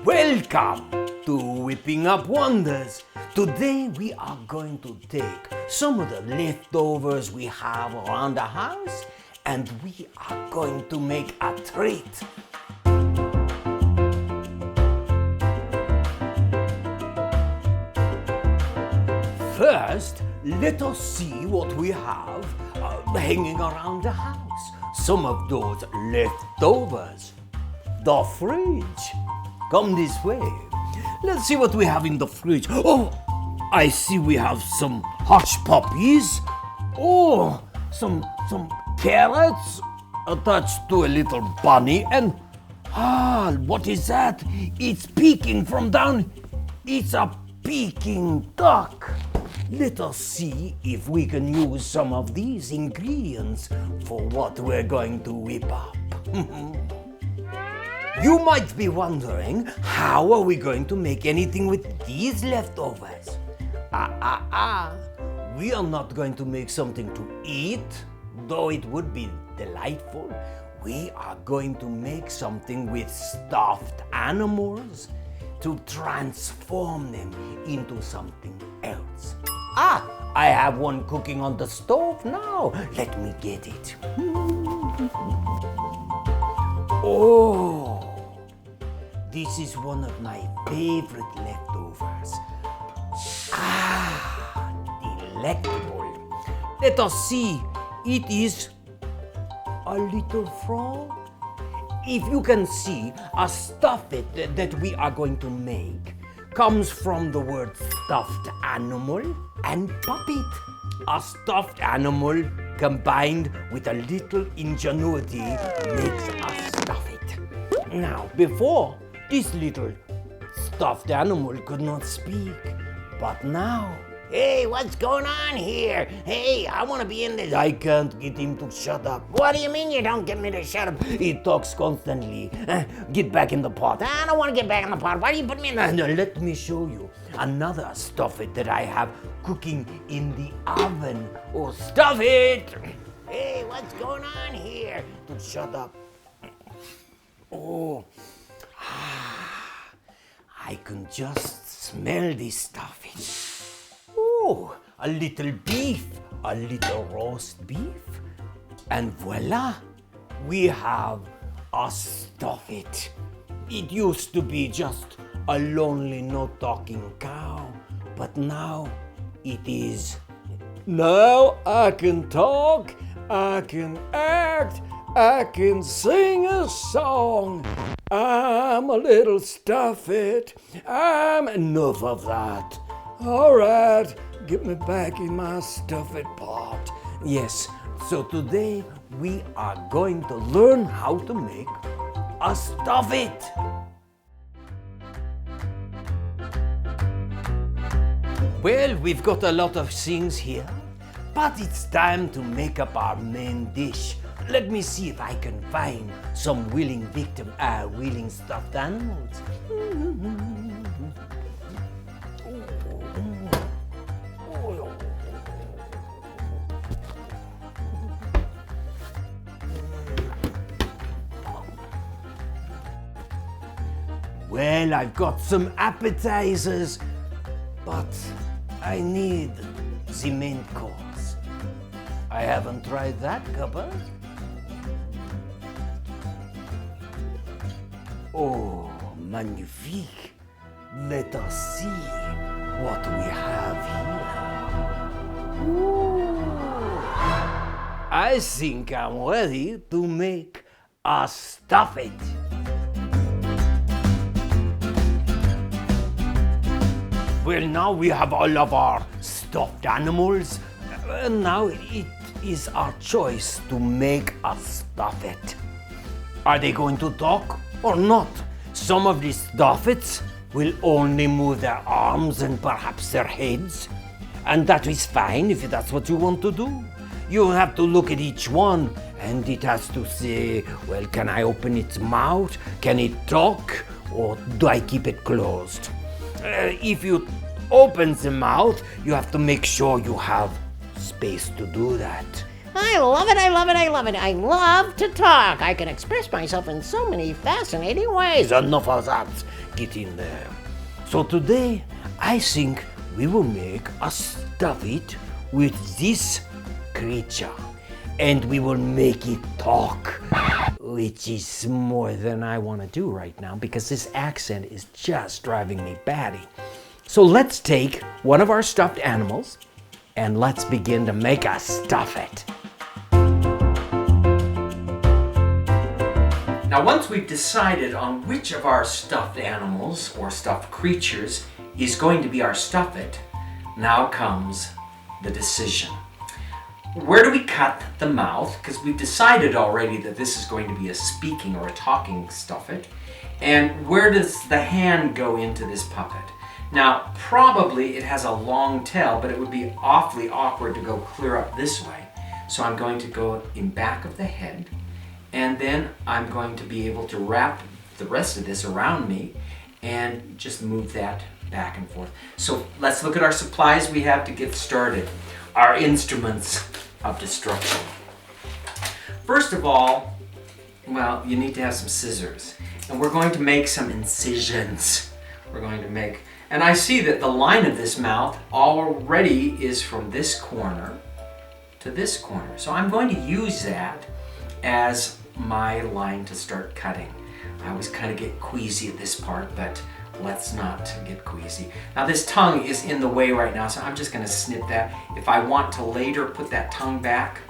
Welcome to Whipping Up Wonders. Today we are going to take some of the leftovers we have around the house and we are going to make a treat. First, let us see what we have hanging around the house. Some of those leftovers. The fridge. Come this way. Let's see what we have in the fridge. Oh, I see we have some hush puppies. Oh, some carrots attached to a little bunny. And what is that? It's peeking from down. It's a Peking duck. Let us see if we can use some of these ingredients for what we're going to whip up. You might be wondering, how are we going to make anything with these leftovers? We are not going to make something to eat, though it would be delightful. We are going to make something with stuffed animals to transform them into something else. I have one cooking on the stove now. Let me get it. Oh, this is one of my favorite leftovers. Delectable. Let us see. It is a little frog. If you can see, a stuffet that we are going to make comes from the word stuffed animal and puppet. A stuffed animal combined with a little ingenuity makes a stuffet. Now, before, this little stuffed animal could not speak, but now, hey, what's going on here? Hey, I want to be in this. I can't get him to shut up. What do you mean you don't get me to shut up? He talks constantly. Get back in the pot. I don't want to get back in the pot. Why do you put me in the... Let me show you another stuffet that I have cooking in the oven. Oh, Stuffet! Hey, what's going on here? Don't shut up. Oh, I can just smell this stuffet. Oh, a little beef, a little roast beef, and voila, we have a stuffet. It used to be just a lonely, no-talking cow, but now it is. Now I can talk, I can act, I can sing a song. I'm a little stuffet. I'm enough of that. All right, get me back in my stuffet pot. Yes, so today we are going to learn how to make a stuffet. Well, we've got a lot of things here, but it's time to make up our main dish. Let me see if I can find some willing stuffed animals. Well, I've got some appetizers, but I need the main course. I haven't tried that cupboard. Oh, magnifique. Let us see what we have here. Ooh. I think I'm ready to make a stuffet. Well, now we have all of our stuffed animals, and now it is our choice to make a stuffet. Are they going to talk or not? Some of these stuffets will only move their arms and perhaps their heads, and that is fine if that's what you want to do. You have to look at each one, and it has to say, well, can I open its mouth? Can it talk? Or do I keep it closed? If you open the mouth, you have to make sure you have space to do that. I love it, I love it, I love it. I love to talk. I can express myself in so many fascinating ways. Enough of that. get in there. So today, I think we will make a Stuffet with this creature. And we will make it talk, which is more than I want to do right now because this accent is just driving me batty. So let's take one of our stuffed animals and let's begin to make a Stuffet. Now, once we've decided on which of our stuffed animals or stuffed creatures is going to be our Stuffet, now comes the decision. Where do we cut the mouth? Because we've decided already that this is going to be a speaking or a talking Stuffet. And where does the hand go into this puppet? Now, probably it has a long tail, but it would be awfully awkward to go clear up this way. So I'm going to go in back of the head, and then I'm going to be able to wrap the rest of this around me and just move that back and forth. So let's look at our supplies we have to get started. Our instruments of destruction. First of all, well, you need to have some scissors. And we're going to make some incisions. And I see that the line of this mouth already is from this corner to this corner. So I'm going to use that as my line to start cutting. I always kind of get queasy at this part, but let's not get queasy. Now this tongue is in the way right now, so I'm just going to snip that. If I want to later put that tongue back,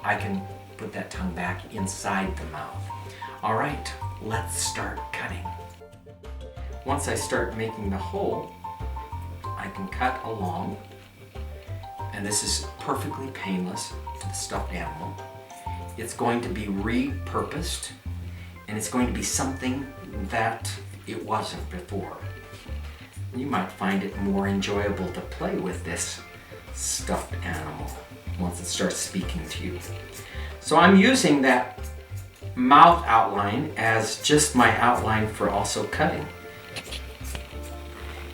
I can put that tongue back inside the mouth. All right, let's start cutting. Once I start making the hole, I can cut along, and this is perfectly painless to the stuffed animal. It's going to be repurposed, and it's going to be something that it wasn't before. You might find it more enjoyable to play with this stuffed animal once it starts speaking to you. So I'm using that mouth outline as just my outline for also cutting.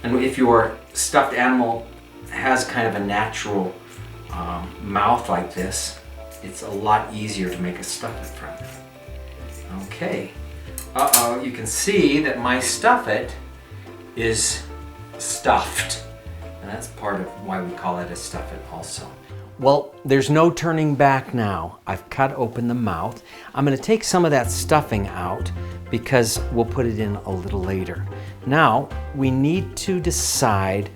And if your stuffed animal has kind of a natural mouth like this, it's a lot easier to make a Stuffet from it. Okay. Uh-oh, you can see that my Stuffet is stuffed. And that's part of why we call it a Stuffet also. Well, there's no turning back now. I've cut open the mouth. I'm going to take some of that stuffing out because we'll put it in a little later. Now, we need to decide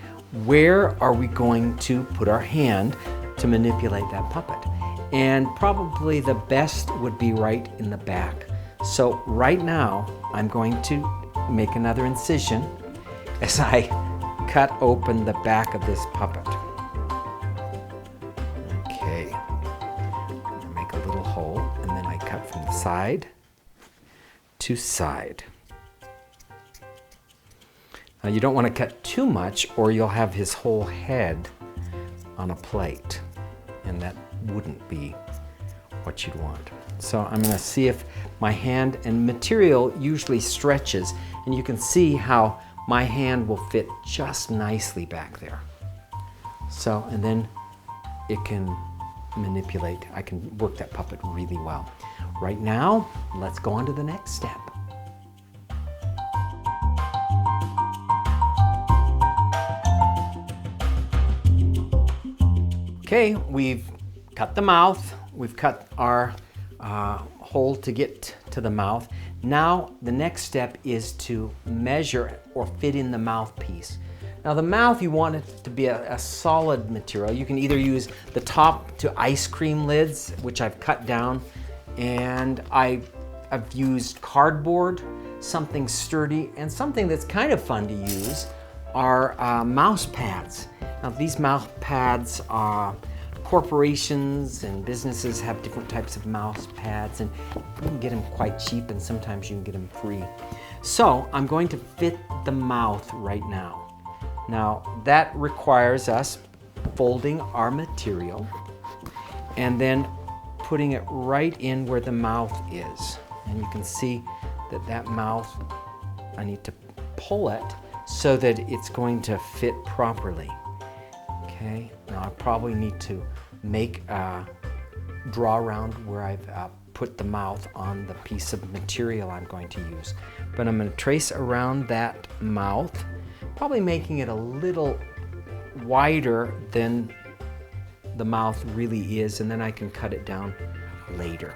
where are we going to put our hand to manipulate that puppet. And probably the best would be right in the back. So right now, I'm going to make another incision as I cut open the back of this puppet. Okay, I make a little hole, and then I cut from side to side. Now you don't want to cut too much or you'll have his whole head on a plate, and that wouldn't be what you'd want. So I'm going to see if my hand and material usually stretches, and you can see how my hand will fit just nicely back there. So, and then it can manipulate. I can work that puppet really well. Right now, let's go on to the next step. Okay, we've cut the mouth. We've cut our hole to get to the mouth. Now the next step is to measure or fit in the mouthpiece. Now the mouth, you want it to be a solid material. You can either use the top to ice cream lids, which I've cut down, and I've used cardboard, something sturdy, and something that's kind of fun to use are mouse pads. Now these mouse pads are corporations and businesses have different types of mouse pads, and you can get them quite cheap, and sometimes you can get them free. So I'm going to fit the mouth right now. Now that requires us folding our material and then putting it right in where the mouth is. And you can see that that mouth, I need to pull it so that it's going to fit properly. Okay, now I probably need to make a draw around where I've put the mouth on the piece of material I'm going to use. but I'm going to trace around that mouth, probably making it a little wider than the mouth really is, and then I can cut it down later.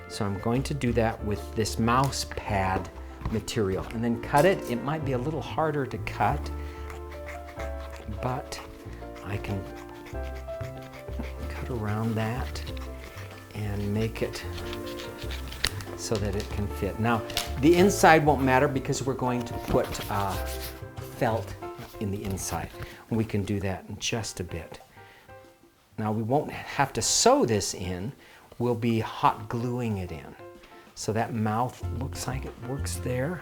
So I'm going to do that with this mouse pad material and then cut it. It might be a little harder to cut, but I can cut around that and make it so that it can fit. Now, the inside won't matter because we're going to put felt in the inside. We can do that in just a bit. Now, we won't have to sew this in. We'll be hot gluing it in. So that mouth looks like it works there.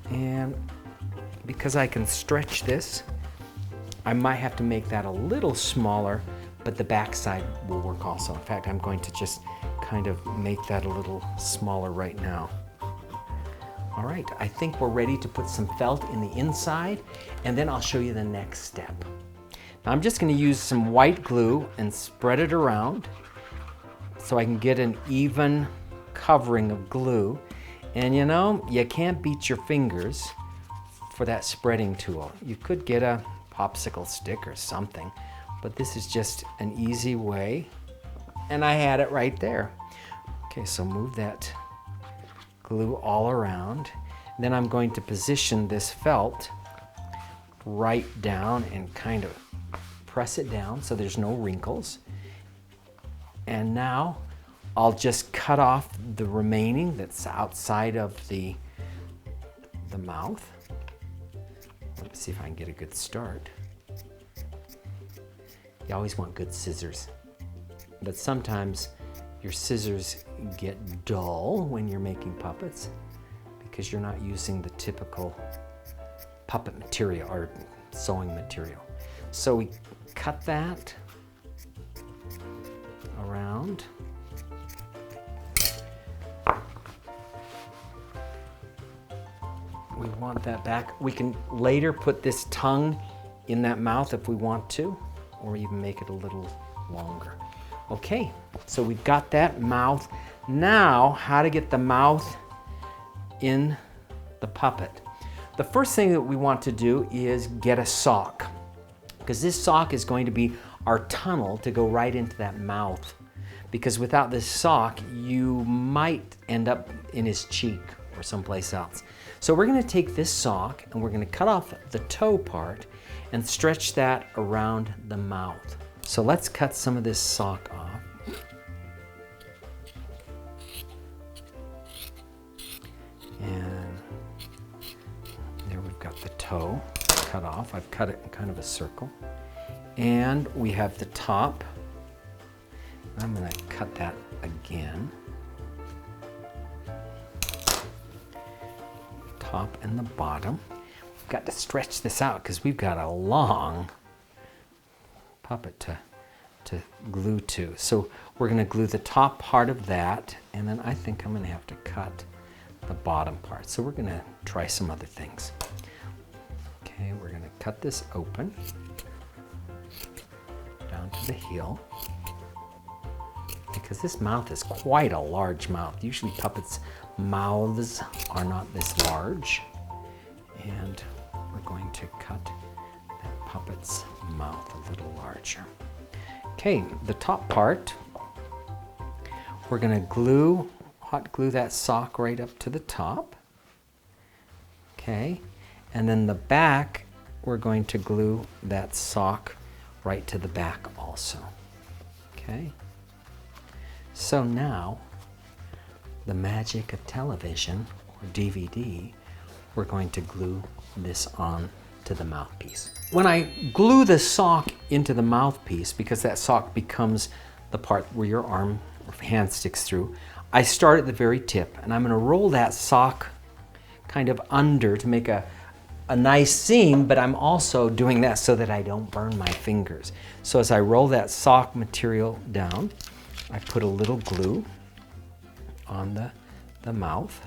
And because I can stretch this, I might have to make that a little smaller, but the back side will work also. In fact, I'm going to just kind of make that a little smaller right now. All right, I think we're ready to put some felt in the inside, and then I'll show you the next step. Now I'm just going to use some white glue and spread it around so I can get an even covering of glue. And you know, you can't beat your fingers for that spreading tool. You could get a popsicle stick or something, but this is just an easy way. And I had it right there. Okay, so move that glue all around. Then I'm going to position this felt right down and kind of press it down so there's no wrinkles. And now I'll just cut off the remaining that's outside of the mouth. Let's see if I can get a good start. You always want good scissors, but sometimes your scissors get dull when you're making puppets because you're not using the typical puppet material or sewing material. So we cut that around. We want that back. We can later put this tongue in that mouth if we want to, or even make it a little longer. Okay, so we've got that mouth. Now, how to get the mouth in the puppet. The first thing that we want to do is get a sock, because this sock is going to be our tunnel to go right into that mouth. Because without this sock, you might end up in his cheek or someplace else. So we're going to take this sock and we're going to cut off the toe part and stretch that around the mouth. So let's cut some of this sock off. And there we've got the toe cut off. I've cut it in kind of a circle. And we have the top. I'm going to cut that again. Top and the bottom. We've got to stretch this out because we've got a long puppet to glue to. So we're going to glue the top part of that, and then I think I'm going to have to cut the bottom part. So we're going to try some other things. Okay, we're going to cut this open down to the heel, because this mouth is quite a large mouth. Usually puppets' mouths are not this large. And we're going to cut that puppet's mouth a little larger. Okay, the top part, we're going to hot glue that sock right up to the top. Okay, and then the back, we're going to glue that sock right to the back also. Okay, so now the magic of television or DVD, we're going to glue this on to the mouthpiece. When I glue the sock into the mouthpiece, because that sock becomes the part where your arm or hand sticks through, I start at the very tip, and I'm going to roll that sock kind of under to make a nice seam, but I'm also doing that so that I don't burn my fingers. So as I roll that sock material down, I put a little glue on the mouth,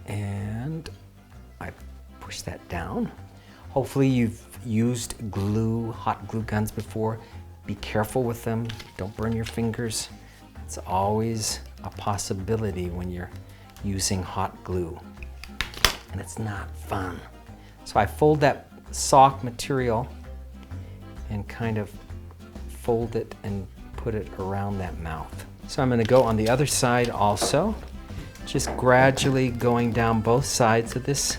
and I push that down. Hopefully you've used hot glue guns before. Be careful with them, don't burn your fingers. It's always a possibility when you're using hot glue. and it's not fun. So I fold that sock material and kind of fold it and put it around that mouth. So I'm going to go on the other side also, just gradually going down both sides of this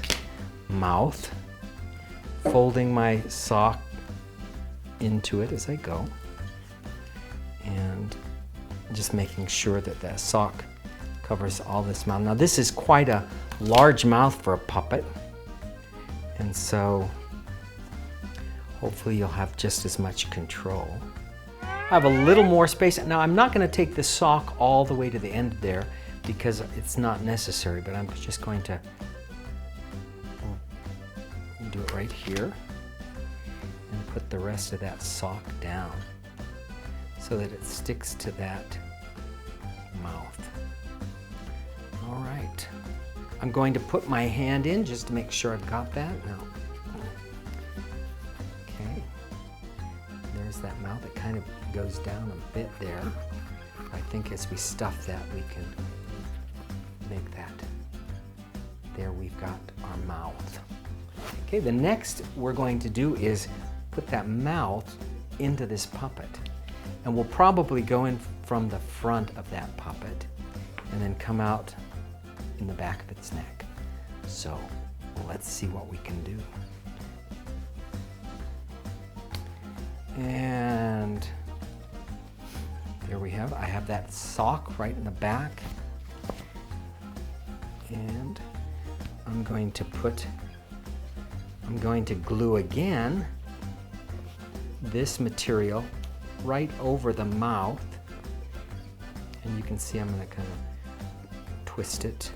mouth, folding my sock into it as I go, and just making sure that that sock covers all this mouth. Now this is quite a large mouth for a puppet, and so hopefully you'll have just as much control. I have a little more space. Now I'm not going to take the sock all the way to the end there because it's not necessary, but I'm just going to do it right here and put the rest of that sock down so that it sticks to that mouth. All right. I'm going to put my hand in just to make sure I've got that. Now, okay. There's that mouth. It kind of goes down a bit there. I think as we stuff that, we can make that. There we've got our mouth. Okay, the next we're going to do is put that mouth into this puppet. And we'll probably go in from the front of that puppet and then come out in the back of its neck. So let's see what we can do. And there we have, I have that sock right in the back. And I'm going to glue again this material right over the mouth. And you can see I'm going to kind of twist it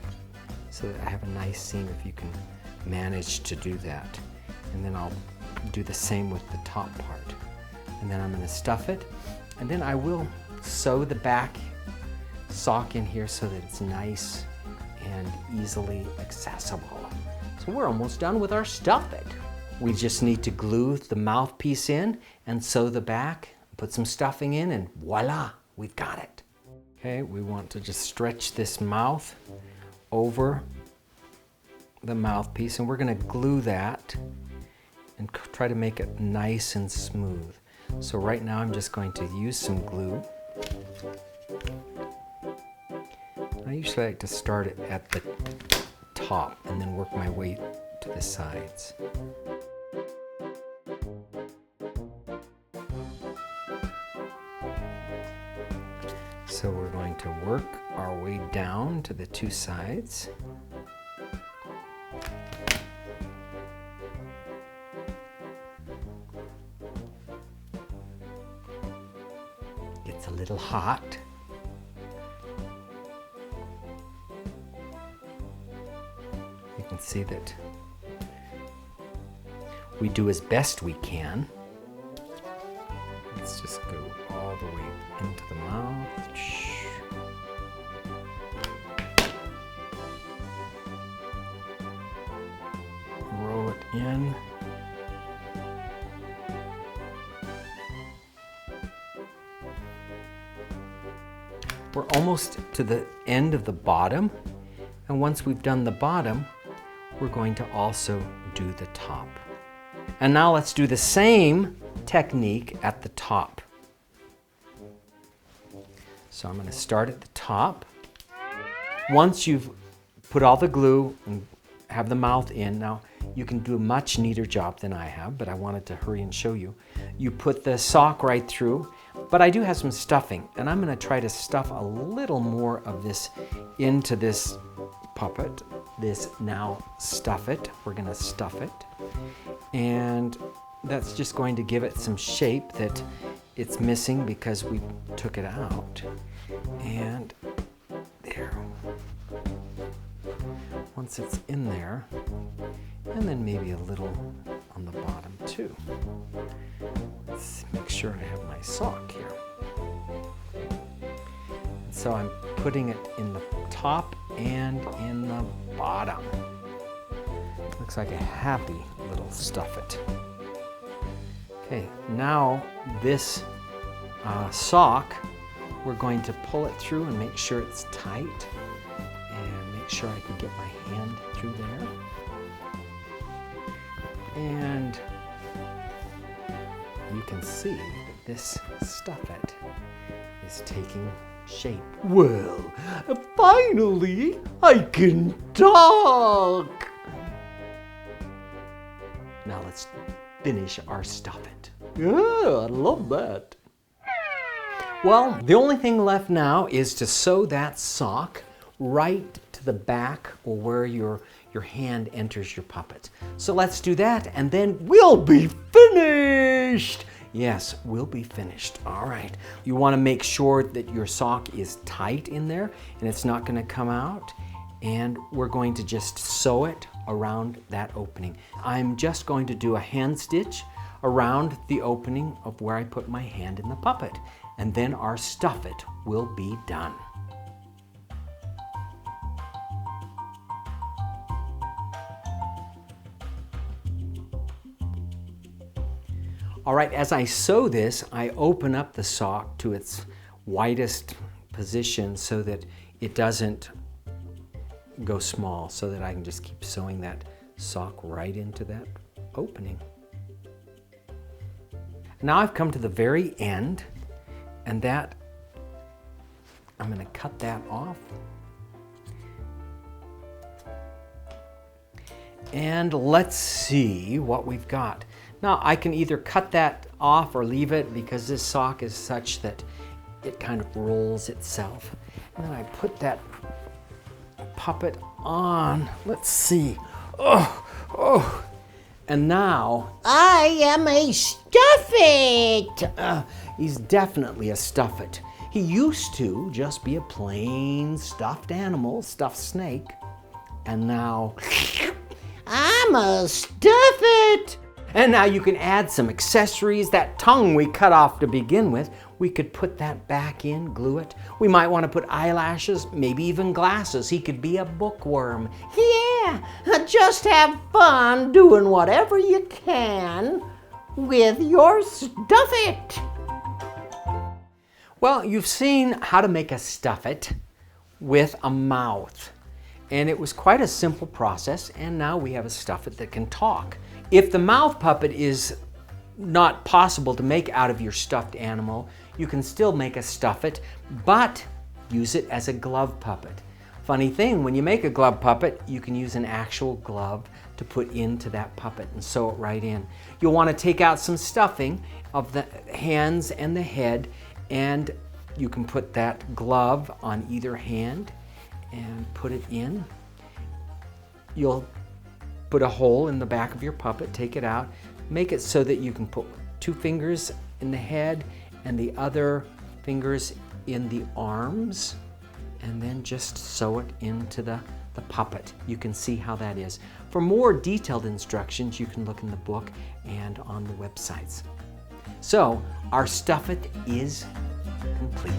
so that I have a nice seam if you can manage to do that. And then I'll do the same with the top part. And then I'm going to stuff it. And then I will sew the back sock in here so that it's nice and easily accessible. So we're almost done with our Stuffet. We just need to glue the mouthpiece in and sew the back, put some stuffing in, and voila, we've got it. Okay, we want to just stretch this mouth over the mouthpiece, and we're going to glue that and try to make it nice and smooth. So right now I'm just going to use some glue. I usually like to start it at the top and then work my way to the sides. So we're going to work our way down to the two sides. It's a little hot. You can see that we do as best we can. Let's just go all the way into the mouth. Roll it in. We're almost to the end of the bottom, and once we've done the bottom, we're going to also do the top. And now let's do the same technique at the top. So I'm going to start at the top. Once you've put all the glue and have the mouth in, now you can do a much neater job than I have, but I wanted to hurry and show you. You put the sock right through, but I do have some stuffing, and I'm going to try to stuff a little more of this into this puppet. This now Stuffet. We're going to stuff it, and that's just going to give it some shape that it's missing because we took it out. And there. Once it's in there, and then maybe a little on the bottom too. Let's make sure I have my sock here. And so I'm putting it in the top and in the bottom. Looks like a happy little Stuffet. Okay, now this sock, we're going to pull it through and make sure it's tight, and make sure I can get my hand through there. And you can see that this Stuffet is taking shape. Well, finally, I can talk. Now let's finish our Stuffet. Yeah, I love that. Well, the only thing left now is to sew that sock right to the back or where your hand enters your puppet. So let's do that and then we'll be finished. Yes, we'll be finished. All right. You want to make sure that your sock is tight in there and it's not going to come out. And we're going to just sew it around that opening. I'm just going to do a hand stitch around the opening of where I put my hand in the puppet. And then our Stuffet will be done. All right, as I sew this, I open up the sock to its widest position so that it doesn't go small, so that I can just keep sewing that sock right into that opening. Now I've come to the very end, and that, I'm going to cut that off. And let's see what we've got. Now I can either cut that off or leave it because this sock is such that it kind of rolls itself. And then I put that puppet on. Let's see. Oh. And now I am a Stuffet. He's definitely a Stuffet. He used to just be a plain stuffed animal, stuffed snake. And now I'm a Stuffet. And now you can add some accessories. That tongue we cut off to begin with, we could put that back in, glue it. We might want to put eyelashes, maybe even glasses. He could be a bookworm. Yeah, just have fun doing whatever you can with your Stuffet. Well, you've seen how to make a Stuffet with a mouth. And it was quite a simple process, and now we have a Stuffet that can talk. If the mouth puppet is not possible to make out of your stuffed animal, you can still make a Stuffet, but use it as a glove puppet. Funny thing, when you make a glove puppet, you can use an actual glove to put into that puppet and sew it right in. You'll want to take out some stuffing of the hands and the head, and you can put that glove on either hand and put it in. You'll put a hole in the back of your puppet, take it out, make it so that you can put 2 fingers in the head and the other fingers in the arms, and then just sew it into the puppet. You can see how that is. For more detailed instructions, you can look in the book and on the websites. So, our Stuffet is complete.